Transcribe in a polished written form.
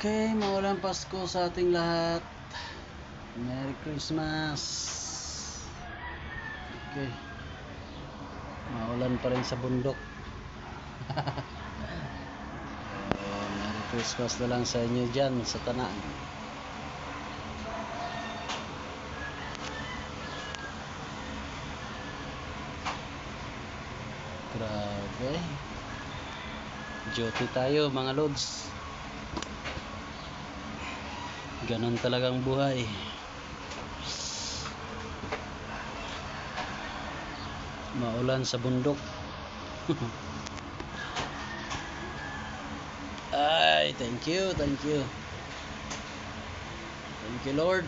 Okay, maulang Pasko sa ating lahat. Merry Christmas. Okay. Maulan pa rin sa bundok. Merry Christmas na lang sa inyo dyan sa Tanaan. Grabe. Duty tayo mga lods. Ganon talagang buhay. Maulan sa bundok. Ay, thank you, thank you. Thank you, Lord.